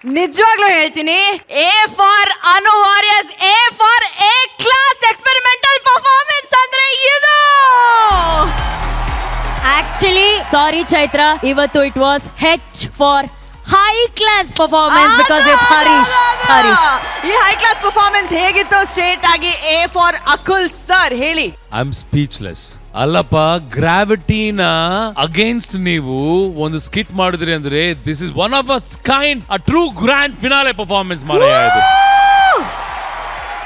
ನಿಜವಾಗ್ಲೂ ಹೇಳ್ತೀನಿ, A for Anu warriors, A for A class experimental performance ಅಂದ್ರೆ ಇದು. ಆಕ್ಚುಲಿ ಸಾರಿ ಚೈತ್ರ, ಇವತ್ತು it was H for high class performance because it's Harish. ಈ high class performance ಹೇಗಿತ್ತು? Straight ಆಗಿ ಎ ಫಾರ್ ಅಕುಲ್ ಸರ್ ಹೇಳಿ. I am speechless. ಅಲ್ಲಪ್ಪ, ಗ್ರಾವಿಟಿನ ಅಗೇನ್ಸ್ಟ್ ನೀವು ಒಂದು ಸ್ಕಿಟ್ ಮಾಡಿದ್ರಿ ಅಂದ್ರೆ this is one of us kind a true grand finale performance ಮಾರಾಯ ಇದು.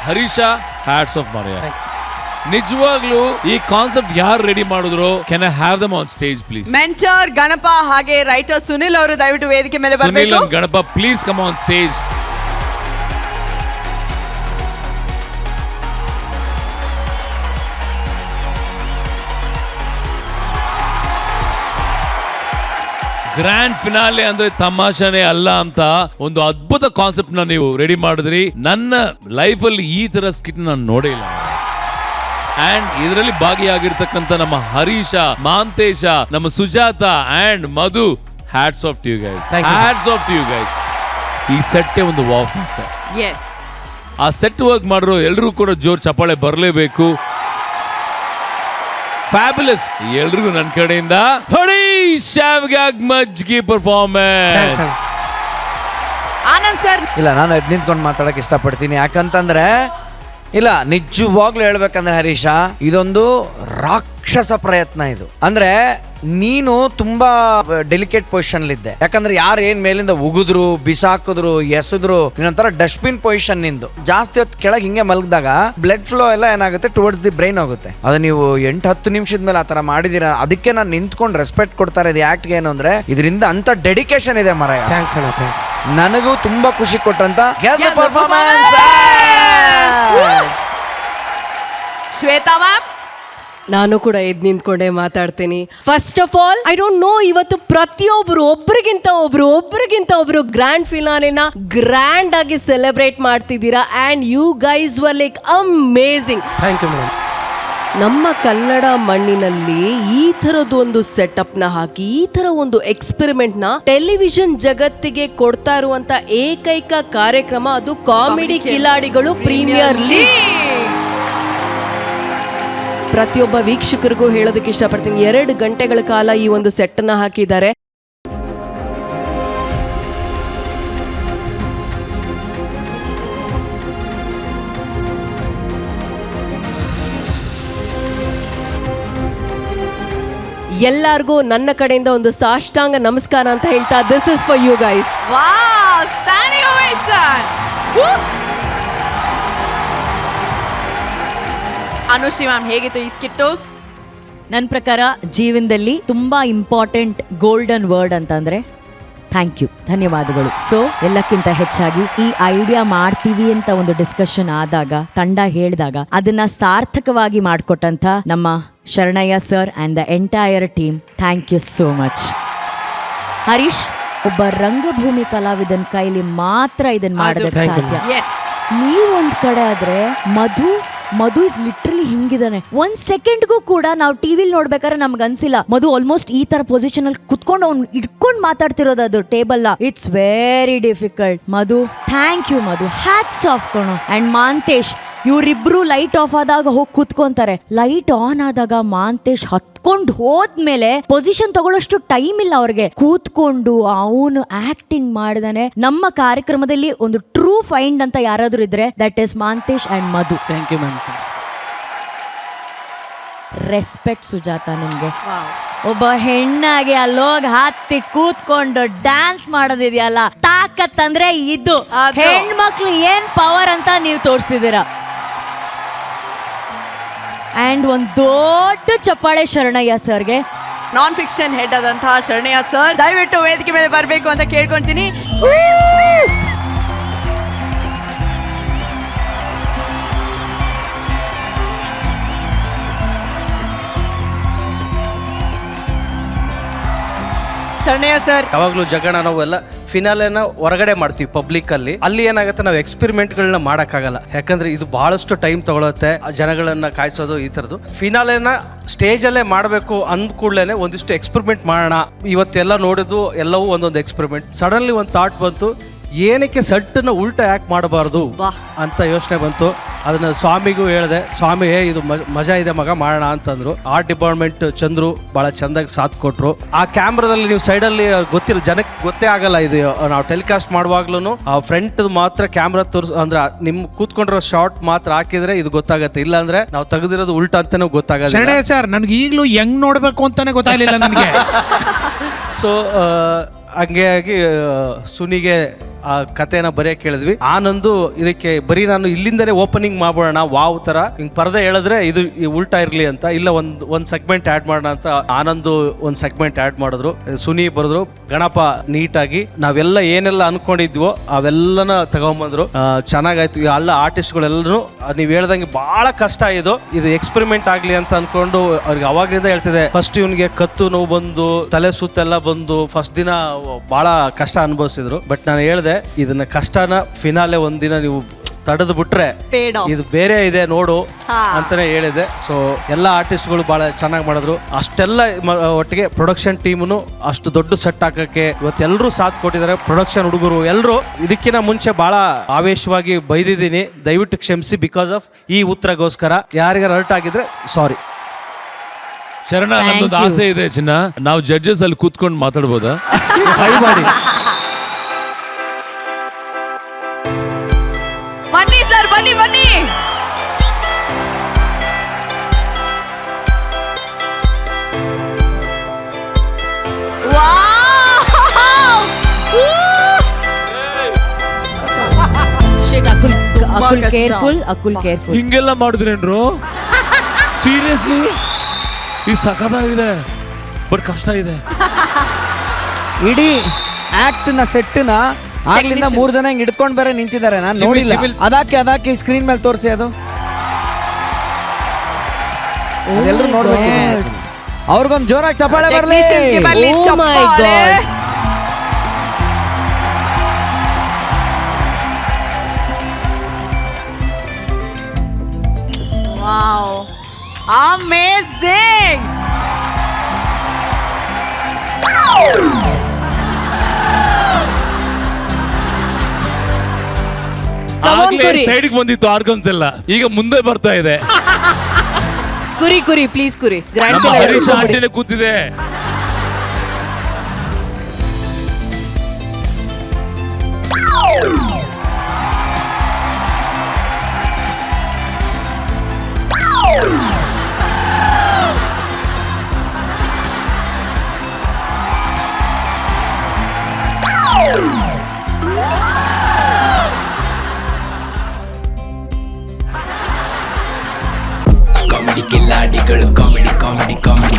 ಹರೀಶ, ಹ್ಯಾಟ್ಸ್ ಆಫ್ ಮಾರಾಯ. ನಿಜವಾಗ್ಲೂ ಈ ಕಾನ್ಸೆಪ್ಟ್ ಯಾರು ರೆಡಿ ಮಾಡಿದ್ರು? Can I have dum on stage please? Mentor Ganapa ಹಾಗೆ ರೈಟರ್ ಸುನಿಲ್ ಅವರು ದಯವಿಟ್ಟು ವೇದಿಕೆ ಮೇಲೆ ಸುನಿಲ್ ಬರಬೇಕು. And Ganapa please come on stage. Grand finale ಅಂದ್ರೆ ತಮಾಷೆನೇ ಅಲ್ಲ ಅಂತ ಒಂದು ಅದ್ಭುತ ಕಾನ್ಸೆಪ್ಟ್ ನ ನೀವು ರೆಡಿ ಮಾಡಿದ್ರಿ. ನನ್ನ ಲೈಫ್ ಅಲ್ಲಿ ಈ ತರ ಸ್ಕಿಟ್ ನಾನು ನೋಡೇ ಇಲ್ಲ. ಅಂಡ್ ಇದರಲ್ಲಿ ಭಾಗಿಯಾಗಿರ್ತಕ್ಕಂಥ ನಮ್ಮ ಹರೀಶ, ಮಾಂತೇಶ, ನಮ್ಮ Sujatha and Madhu, hats off to you guys. Hats off to you guys. ಈ ಸೆಟ್ ಒಂದು ವಾವ್ ಫ್ಯಾಕ್ಟರ್. ಆ ಸೆಟ್ ವರ್ಕ್ ಮಾಡಿರೋ ಎಲ್ರೂ ಕೂಡ ಜೋರ್ ಚಪ್ಪಾಳೆ ಬರಲೇಬೇಕು. ಫ್ಯಾಬುಲಸ್. ಎಲ್ರಿಗೂ ನನ್ನ ಕಡೆಯಿಂದ ಹರೀಶ್ ಮಜ್ಗಿ ಪರ್ಫಾರ್ಮೆನ್ಸ್. ಆನಂದ್ ಸರ್. ಇಲ್ಲ, ನಾನು ಎದ್ದು ನಿಂತ್ಕೊಂಡು ಮಾತಾಡಕ್ಕೆ ಇಷ್ಟಪಡ್ತೀನಿ. ಯಾಕಂತಂದ್ರೆ ಇಲ್ಲ, ನಿಜವಾಗ್ಲೂ ಹೇಳ್ಬೇಕಂದ್ರೆ ಹರೀಶ, ಇದೊಂದು ರಾಕ್ಷಸ ಪ್ರಯತ್ನ ಇದು. ಅಂದ್ರೆ ನೀನು ತುಂಬಾ ಡೆಲಿಕೇಟ್ ಪೊಸಿಷನ್ ಇದ್ದೆ. ಯಾಕಂದ್ರೆ ಯಾರು ಏನ್ ಮೇಲಿಂದ ಉಗಿದ್ರು, ಬಿಸಾಕಿದ್ರು, ಎಸೆದ್ರು, ಇನ್ನೊಂಥರ ಡಸ್ಟ್ಬಿನ್ ಪೊಸಿಷನ್ ನಿಂದು. ಜಾಸ್ತಿ ಹೊತ್ತು ಕೆಳಗೆ ಹಿಂಗೆ ಮಲಗಿದಾಗ ಬ್ಲಡ್ ಫ್ಲೋ ಎಲ್ಲ ಏನಾಗುತ್ತೆ, ಟುವರ್ಡ್ಸ್ ದಿ ಬ್ರೈನ್ ಹೋಗುತ್ತೆ. ಅದು ನೀವು 8-10 ನಿಮಿಷದ ಮೇಲೆ ಆತರ ಮಾಡಿದೀರ. ಅದಕ್ಕೆ ನಾನು ನಿಂತ್ಕೊಂಡು ರೆಸ್ಪೆಕ್ಟ್ ಕೊಡ್ತಾರೆ ಇದು ಆಕ್ಟ್ಗೆ. ಏನು ಅಂದ್ರೆ ಇದರಿಂದ ಅಂತ ಡೆಡಿಕೇಶನ್ ಇದೆ ಮರ. ಥ್ಯಾಂಕ್ಸ್ ಅಣ್ಣ. ನನಗೂ ತುಂಬಾ ಖುಷಿ ಕೊಟ್ಟಂತ ಪರ್ಫಾರ್ಮೆನ್ಸ್. ಶ್ವೇತಾ ಮ್ಯಾಮ್. ನಾನು ಕೂಡ ಎದ್ದು ನಿಂತ್ಕೊಂಡೆ ಮಾತಾಡ್ತೀನಿ. First of all, I don't know, ಇವತ್ತು ಪ್ರತಿಯೊಬ್ರು ಒಬ್ರಿಗಿಂತ ಒಬ್ರು ಗ್ರ್ಯಾಂಡ್ ಫಿನಾಲೆನ ಗ್ರ್ಯಾಂಡ್ ಆಗಿ ಸೆಲೆಬ್ರೇಟ್ ಮಾಡ್ತಿದ್ದೀರಾ. And you guys were like amazing. Thank you madam. ನಮ್ಮ ಕನ್ನಡ ಮಣ್ಣಿನಲ್ಲಿ ಈ ಥರದ್ದು ಒಂದು ಸೆಟಪ್ ನ ಹಾಕಿ, ಈ ತರ ಒಂದು ಎಕ್ಸ್ಪೆರಿಮೆಂಟ್ ನ ಟೆಲಿವಿಷನ್ ಜಗತ್ತಿಗೆ ಕೊಡ್ತಾ ಇರುವಂತ ಏಕೈಕ ಕಾರ್ಯಕ್ರಮ ಅದು ಕಾಮಿಡಿ ಕಿಲಾಡಿಗಳು ಪ್ರೀಮಿಯರ್ ಲೀಗ್. ಪ್ರತಿಯೊಬ್ಬ ವೀಕ್ಷಕರಿಗೂ ಹೇಳೋದಕ್ಕೆ ಇಷ್ಟಪಡ್ತೀನಿ, 2 ಗಂಟೆಗಳ ಕಾಲ ಈ ಒಂದು ಸೆಟ್ ನ ಹಾಕಿದ್ದಾರೆ. ಎಲ್ಲಾರ್ಗೂ ನನ್ನ ಕಡೆಯಿಂದ ಒಂದು ಸಾಷ್ಟಾಂಗ ನಮಸ್ಕಾರ ಅಂತ ಹೇಳ್ತಾ, this is for you guys. Wow, standing ovation. Anushree ma'am, ಹೇಗಿತ್ತು ಈ ಸ್ಕಿಟ್ಟು? ನನ್ನ ಪ್ರಕಾರ ಜೀವನದಲ್ಲಿ ತುಂಬಾ ಇಂಪಾರ್ಟೆಂಟ್ ಗೋಲ್ಡನ್ ವರ್ಡ್ ಅಂತಂದ್ರೆ ಥ್ಯಾಂಕ್ ಯು, ಧನ್ಯವಾದಗಳು. ಸೊ ಎಲ್ಲಕ್ಕಿಂತ ಹೆಚ್ಚಾಗಿ ಈ ಐಡಿಯಾ ಮಾಡ್ತೀವಿ ಅಂತ ಒಂದು ಡಿಸ್ಕಷನ್ ಆದಾಗ, ತಂಡ ಹೇಳಿದಾಗ ಅದನ್ನ ಸಾರ್ಥಕವಾಗಿ ಮಾಡಿಕೊಟ್ಟಂತ ನಮ್ಮ Sharanayya sir and the entire team, thank you so much. Harish, ಒಬ್ಬ ರಂಗಭೂಮಿ ಕಲಾವಿದನ ಕೈಲಿ ಮಾತ್ರ ಇದನ್ನ ಮಾಡೋದಕ್ಕೆ ಸಾಧ್ಯ. ನೀವೊಂದ್ ಕಡೆ ಆದ್ರೆ ಮಧು ಇಸ್ ಲಿಟ್ರಲಿ ಹಿಂಗಿದಾನೆ. 1 ಸೆಕೆಂಡ್ಗೂ ಕೂಡ ನಾವು ಟಿವಿಲಿ ನೋಡ್ಬೇಕಾದ್ರೆ ನಮ್ಗೆ ಅನ್ಸಿಲ್ಲ ಮಧು ಆಲ್ಮೋಸ್ಟ್ ಈ ತರ ಪೊಸಿಷನ್ ಅಲ್ಲಿ ಕುತ್ಕೊಂಡು ಅವ್ನು ಇಟ್ಕೊಂಡು ಮಾತಾಡ್ತಿರೋದು ಅದು table. It's very difficult. Madhu, thank you Madhu, hats off ಕಣೋ. ಅಂಡ್ ಮಾಂತೇಶ್, ಇವರಿಬ್ರು ಲೈಟ್ ಆಫ್ ಆದಾಗ ಹೋಗಿ ಕೂತ್ಕೊಂತಾರೆ. ಲೈಟ್ ಆನ್ ಆದಾಗ ಮಾಂತೇಶ್ ಹತ್ಕೊಂಡು ಹೋದ್ಮೇಲೆ ಪೊಸಿಷನ್ ತಗೊಳ್ಳೋಷ್ಟು ಟೈಮ್ ಇಲ್ಲ ಅವ್ರಿಗೆ. ಕೂತ್ಕೊಂಡು ಅವನು ಆಕ್ಟಿಂಗ್ ಮಾಡಿದಾನೆ. ನಮ್ಮ ಕಾರ್ಯಕ್ರಮದಲ್ಲಿ ಒಂದು ಟ್ರೂ ಫೈಂಡ್ ಅಂತ ಯಾರಾದ್ರೂ ಇದ್ರೆ that is Manthesh and Madhu. Thank you ma'am. Respect Sujatha ನಿಮ್ಗೆ. ಒಬ್ಬ ಹೆಣ್ಣಾಗಿ ಅಲ್ಲೋಗಿ ಹತ್ತಿ ಕೂತ್ಕೊಂಡು ಡ್ಯಾನ್ಸ್ ಮಾಡೋದಿದೆಯಲ್ಲ, ತಾಕತ್ ಅಂದ್ರೆ ಇದು. ಹೆಣ್ಮಕ್ಳು ಏನ್ ಪವರ್ ಅಂತ ನೀವು ತೋರಿಸಿದೀರ. ಅಂಡ್ ಒಂದ್ ದೊಡ್ಡ ಚಪ್ಪಾಳೆ ಶರಣಯ್ಯ ಸರ್ಗೆ. ನಾನ್ ಫಿಕ್ಷನ್ ಹೆಡ್ ಆದಂತಹ ಶರಣಯ್ಯ ಸರ್ ದಯವಿಟ್ಟು ವೇದಿಕೆ ಮೇಲೆ ಬರಬೇಕು ಅಂತ ಕೇಳ್ಕೊಂತೀನಿ. ಶರಣಯ್ಯ ಸರ್, ಯಾವಾಗಲೂ ಜಗಣ ನಾವೆಲ್ಲ ಫಿನಾಲೆನ ಹೊರಗಡೆ ಮಾಡ್ತೀವಿ ಪಬ್ಲಿಕ್ ಅಲ್ಲಿ ಏನಾಗುತ್ತೆ, ನಾವು ಎಕ್ಸ್ಪೆರಿಮೆಂಟ್ಗಳನ್ನ ಮಾಡೋಕ್ಕಾಗಲ್ಲ. ಯಾಕಂದ್ರೆ ಇದು ಬಹಳಷ್ಟು ಟೈಮ್ ತಗೊಳುತ್ತೆ, ಜನಗಳನ್ನ ಕಾಯಿಸೋದು. ಈ ಥರದ್ದು ಫಿನಾಲೆನ ಸ್ಟೇಜಲ್ಲೇ ಮಾಡಬೇಕು ಅಂದ ಕೂಡಲೇ ಒಂದಿಷ್ಟು ಎಕ್ಸ್ಪೆರಿಮೆಂಟ್ ಮಾಡೋಣ. ಇವತ್ತೆಲ್ಲ ನೋಡಿದ್ದು ಎಲ್ಲವೂ ಒಂದೊಂದು ಎಕ್ಸ್ಪೆರಿಮೆಂಟ್. ಸಡನ್ಲಿ ಒಂದು ಥಾಟ್ ಬಂತು, ಏನಕ್ಕೆ ಸಟ್ಟನ್ನ ಉಲ್ಟಾ ಯಾಕೆ ಮಾಡಬಾರ್ದು ಅಂತ ಯೋಚನೆ ಬಂತು. ಅದನ್ನ ಸ್ವಾಮಿಗೂ ಹೇಳಿದೆ, ಸ್ವಾಮಿ ಇದು ಮಜಾ ಇದೆ ಮಗ ಮಾಡೋಣ ಅಂತಂದ್ರು. ಆರ್ಟ್ ಡಿಪಾರ್ಟ್ಮೆಂಟ್ ಚಂದ್ರು ಬಹಳ ಚಂದಾಗಿ ಸಾಥ್ ಕೊಟ್ರು. ಆ ಕ್ಯಾಮ್ರಾದಲ್ಲಿ ನೀವು ಸೈಡಲ್ಲಿ ಗೊತ್ತಿಲ್ಲ, ಜನಕ್ಕೆ ಗೊತ್ತೇ ಆಗಲ್ಲ ಇದು ನಾವು ಟೆಲಿಕಾಸ್ಟ್ ಮಾಡುವಾಗ್ಲೂ ಆ ಫ್ರಂಟ್ ಮಾತ್ರ ಕ್ಯಾಮ್ರಾ ಅಂದ್ರೆ ನಿಮ್ ಕೂತ್ಕೊಂಡಿರೋ ಶಾರ್ಟ್ ಮಾತ್ರ ಹಾಕಿದ್ರೆ ಇದು ಗೊತ್ತಾಗತ್ತೆ, ಇಲ್ಲ ಅಂದ್ರೆ ನಾವು ತೆಗೆದಿರೋದು ಉಲ್ಟಾ ಅಂತಾನೆ ಗೊತ್ತಾಗಲ್ಲ. ಶರಣಯ್ಯ ಸರ್, ನನಗೆ ಈಗಲೂ ಹೆಂಗ್ ನೋಡ್ಬೇಕು ಅಂತಾನೆ ಗೊತ್ತಾಗ್ಲಿಲ್ಲ ನನಗೆ. ಸೊ ಹಂಗಾಗಿ ಸುನಿಗೆ ಆ ಕಥೆನ ಬರೆಯಕ್ಕೆ ಹೇಳಿದ್ವಿ. ಆನಂದು ಇದಕ್ಕೆ ಬರೀ ನಾನು ಇಲ್ಲಿಂದನೇ ಓಪನಿಂಗ್ ಮಾಡ್ಬೋಣ ವಾವ್ ತರ ಹಿಂಗ್ ಪರದೆ ಹೇಳಿದ್ರೆ ಇದು ಉಲ್ಟಾ ಇರ್ಲಿ ಅಂತ, ಇಲ್ಲ ಒಂದ್ ಸೆಗ್ಮೆಂಟ್ ಆಡ್ ಮಾಡೋಣ ಅಂತ ಆನಂದು ಒಂದ್ ಸೆಗ್ಮೆಂಟ್ ಆಡ್ ಮಾಡಿದ್ರು. ಸುನಿ ಬರೆದ್ರು. ಗಣಪ ನೀಟಾಗಿ ನಾವೆಲ್ಲ ಏನೆಲ್ಲ ಅನ್ಕೊಂಡಿದ್ವೋ ಅವೆಲ್ಲನ ತಗೊಂಬಂದ್ರು. ಚೆನ್ನಾಗಾಯ್ತು. ಎಲ್ಲ ಆರ್ಟಿಸ್ಟ್ಗಳೆಲ್ಲರೂ ನೀವ್ ಹೇಳ್ದಂಗೆ ಬಹಳ ಕಷ್ಟ ಇದು ಎಕ್ಸ್ಪೆರಿಮೆಂಟ್ ಆಗ್ಲಿ ಅಂತ ಅನ್ಕೊಂಡು ಅವ್ರಿಗೆ ಅವಾಗ್ಲಿಂದ ಹೇಳ್ತಿದೆ. ಫಸ್ಟ್ ಇವನ್ಗೆ ಕತ್ತು ನೋವು ಬಂದು ತಲೆ ಸುತ್ತೆಲ್ಲ ಬಂದು ಫಸ್ಟ್ ದಿನ ಬಹಳ ಕಷ್ಟ ಅನುಭವಿಸಿದ್ರು. ಬಟ್ ನಾನು ಹೇಳ್ದೆ ಇದನ್ನ ಕಷ್ಟನ ಫಿನಾಲೆ ಒಂದಿನ ನೀವು ತಡೆದು ಬಿಟ್ರೆ ಇದು ಬೇರೆ ಇದೆ ನೋಡು ಅಂತಾನೆ ಹೇಳಿದೆ. ಸೊ ಎಲ್ಲ ಆರ್ಟಿಸ್ಟ್ಗಳು ಬಹಳ ಚೆನ್ನಾಗಿ ಮಾಡಿದ್ರು. ಅಷ್ಟೆಲ್ಲ ಒಟ್ಟಿಗೆ ಪ್ರೊಡಕ್ಷನ್ ಟೀಮ್ನು ಅಷ್ಟು ದೊಡ್ಡ ಸೆಟ್ ಹಾಕಕ್ಕೆ ಇವತ್ತೆಲ್ಲರೂ ಸಾಥ್ ಕೊಟ್ಟಿದ್ದಾರೆ. ಪ್ರೊಡಕ್ಷನ್ ಹುಡುಗರು ಎಲ್ಲರೂ. ಇದಕ್ಕಿಂತ ಮುಂಚೆ ಬಹಳ ಆವೇಶವಾಗಿ ಬೈದಿದ್ದೀನಿ, ದಯವಿಟ್ಟು ಕ್ಷಮಿಸಿ. ಬಿಕಾಸ್ ಆಫ್ ಈ ಉತ್ತರಗೋಸ್ಕರ ಯಾರಿಗಾರು ಹರ್ಟ್ ಆಗಿದ್ರೆ ಸಾರಿ. ಶರಣ, ನನ್ನೊಂದು ಆಸೆ ಇದೆ ಚಿನ್ನ, ನಾವು ಜಡ್ಜಸ್ ಅಲ್ಲಿ ಕೂತ್ಕೊಂಡು ಮಾತಾಡ್ಬೋದಾ? ಟ್ರೈ ಮಾಡಿ. ಬನ್ನಿ ಸರ್, ಬನ್ನಿ ಬನ್ನಿ. ಅಕುಲ್ ಕೇರ್ಫುಲ್. ಹಿಂಗೆಲ್ಲ ಮಾಡಿದ್ರೇನ್ರು? ಸೀರಿಯಸ್ಲಿ ಇದು ಸಖತ್ತಾಗಿದೆ, ಬಟ್ ಕಷ್ಟ ಇದೆ. ಇಡೀ ಆಕ್ಟ್ ನ ಸೆಟ್ ನ ಆಗ್ಲಿಂದ 3 ಜನ ಹಿಂಗ್ ಹಿಡ್ಕೊಂಡ್ ಬೇರೆ ನಿಂತಿದ್ದಾರೆ, ನಾನು ನೋಡಿಲ್ಲ. ಅದಾಕೆ ಸ್ಕ್ರೀನ್ ಮೇಲೆ ತೋರಿಸಿ, ಅದು ಅದೆಲ್ಲರೂ ನೋಡ್ಬೇಕು. ಅವ್ರಿಗೊಂದು ಜೋರಾಗಿ ಚಪ್ಪಾಳೆ ಬರಲಿ. Oh my God. Wow, amazing. ಸೈಡ್ಗೆ ಬಂದಿತ್ತು ಆರ್ಗನ್ಸ್ ಎಲ್ಲ, ಈಗ ಮುಂದೆ ಬರ್ತಾ ಇದೆ. ಕುರಿ ಪ್ಲೀಸ್ ಕುರಿ. ಗ್ರ್ಯಾಂಡ್ ಹರೀಶ್ ಆಂಟಿನೇ ಕೂತಿದೆ. ಕಾಮಿಡಿ ಕಿಲ್ಲಾಡಿಗಳು, ಕಾಮಿಡಿ ಕಾಮಿಡಿ ಕಾಮಿಡಿ